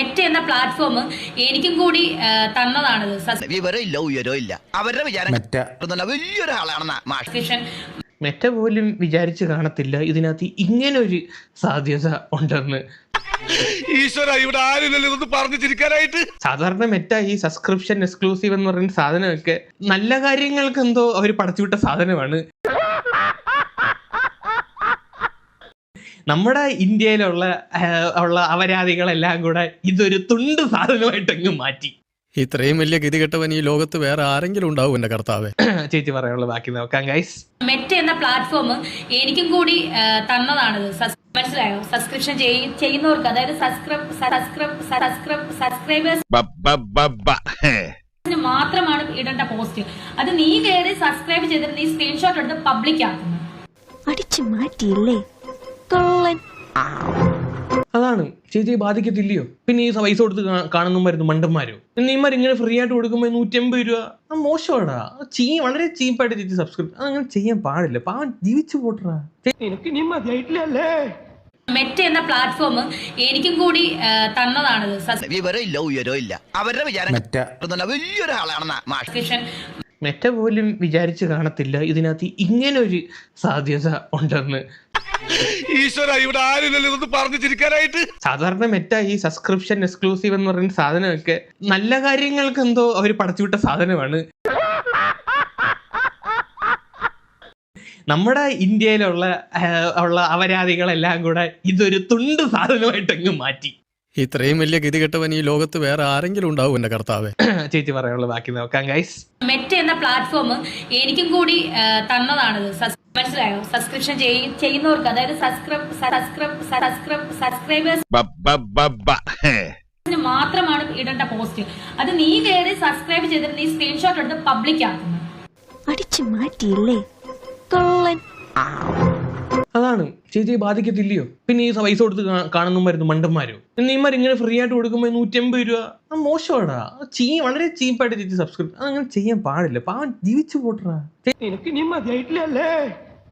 Meta എന്ന platform എനിക്കും കൂടി തന്നതാണിത്. അവരുടെ വിചാരം വലിയൊരാളാണെന്നാ. മെറ്റ പോലും വിചാരിച്ചു കാണത്തില്ല ഇതിനകത്ത് ഇങ്ങനൊരു സാധ്യത ഉണ്ടെന്ന്. ഈശ്വര, ഇവിടെ ആരുമില്ലല്ലോ ഇതൊന്ന് പറഞ്ഞു ചിരിക്കാനായിട്ട്. സാധാരണ മെറ്റ ഈ സബ്സ്ക്രിപ്ഷൻ എക്സ്ക്ലൂസീവ് എന്ന് പറയുന്ന സാധനമൊക്കെ നല്ല കാര്യങ്ങൾക്ക് എന്തോ അവർ പടച്ചുവിട്ട സാധനമാണ്. നമ്മുടെ ഇന്ത്യയിലുള്ള അപരാധികളെല്ലാം കൂടെ ഇതൊരു തുണ്ട് സാധനമായിട്ടങ്ങ് മാറ്റി. ഇത്രയും വലിയ ഗതികെട്ടവൻ ഈ ലോകത്ത് വേറെ ആരെങ്കിലും ഉണ്ടാവും എന്റെ കർത്താവേ. ചേച്ചി പറയാനുള്ള ബാക്കി നോക്കാം ഗൈസ്. മെറ്റ എന്ന പ്ലാറ്റ്ഫോം എനിക്കും കൂടി തന്നതാണിത്. മനസ്സിലായോ? സബ്സ്ക്രിപ്ഷൻ ചെയ്യുന്നവർക്ക്, അതായത് സബ്സ്ക്രൈബേഴ്സ് മാത്രമാണ് ഇടേണ്ട പോസ്റ്റ്. അത് നീ കയറി സബ്സ്ക്രൈബ് ചെയ്തിട്ട് നീ സ്ക്രീൻഷോട്ട് എടുത്ത് പബ്ലിക് ആക്കുന്നു. അടിച്ചു മാറ്റിയില്ലേ കള്ളൻ. അതാണ് ചേച്ചിയെ ബാധിക്കത്തില്ലയോ? പിന്നെ ഈ പൈസ കൊടുത്ത് കാണുന്നമായിരുന്നു മണ്ടന്മാരോ? നീമാർ ഇങ്ങനെ ഫ്രീ ആയിട്ട് കൊടുക്കുമ്പോൾ 150 രൂപ മോശമാടാ. വളരെ ചീപ്പായിട്ട് ചേച്ചി സബ്സ്ക്രൈബ് അങ്ങനെ ചെയ്യാൻ പാടില്ല. പാവൻ ജീവിച്ചു പോട്ടറാ. മെറ്റ എന്ന പ്ലാറ്റ്ഫോം എനിക്കും കൂടി തന്നതാണിത്. അവരുടെ വിചാരം വലിയൊരാളാണെന്നാ. മെറ്റ പോലും വിചാരിച്ചു കാണത്തില്ല ഇതിനകത്ത് ഇങ്ങനൊരു സാധ്യത ഉണ്ടെന്ന്. ഈശ്വര, ഇവിടെ ആരുമില്ലല്ലോ ഇതൊന്ന് പറഞ്ഞു ചിരിക്കാനായിട്ട്. സാധാരണ മെറ്റ ഈ സബ്സ്ക്രിപ്ഷൻ എക്സ്ക്ലൂസീവ് എന്ന് പറയുന്ന സാധനമൊക്കെ നല്ല കാര്യങ്ങൾക്ക് എന്തോ അവർ പടച്ചുവിട്ട സാധനമാണ്. നമ്മുടെ ഇന്ത്യയിലുള്ള അപരാധികളെല്ലാം കൂടെ ഇതൊരു തുണ്ട് സാധനമായിട്ടങ്ങ് മാറ്റി. ഇത്രയും വലിയ ഗതികെട്ടവൻ ഈ ലോകത്ത് വേറെ ആരെങ്കിലും ഉണ്ടാവും എന്റെ കർത്താവേ. ചേച്ചി പറയാനുള്ള ബാക്കി നോക്കാം ഗൈസ്. മെറ്റ എന്ന പ്ലാറ്റ്ഫോം എനിക്കും കൂടി തന്നതാണിത്. മനസ്സിലായോ? സബ്സ്ക്രിപ്ഷൻ ചെയ്യുന്നവർക്ക്, അതായത് സബ്സ്ക്രൈബേഴ്സ് മാത്രമാണ് ഇടേണ്ട പോസ്റ്റ്. അത് നീ കയറി സബ്സ്ക്രൈബ് ചെയ്തിട്ട് നീ സ്ക്രീൻഷോട്ട് എടുത്ത് പബ്ലിക് ആക്കുന്നു. അടിച്ചു മാറ്റിയില്ലേ കള്ളൻ. അതാണ് ചേച്ചിയെ ബാധിക്കത്തില്ലയോ? പിന്നെ ഈ പൈസ കൊടുത്ത് കാണുന്നമായിരുന്നു മണ്ടന്മാരോ? നീമാർ ഇങ്ങനെ ഫ്രീ ആയിട്ട് കൊടുക്കുമ്പോൾ 150 രൂപ മോശമാടാ. വളരെ ചീപ്പായിട്ട് ചേച്ചി സബ്സ്ക്രൈബ് അങ്ങനെ ചെയ്യാൻ പാടില്ല. പാവൻ ജീവിച്ചു പോട്ടറാ.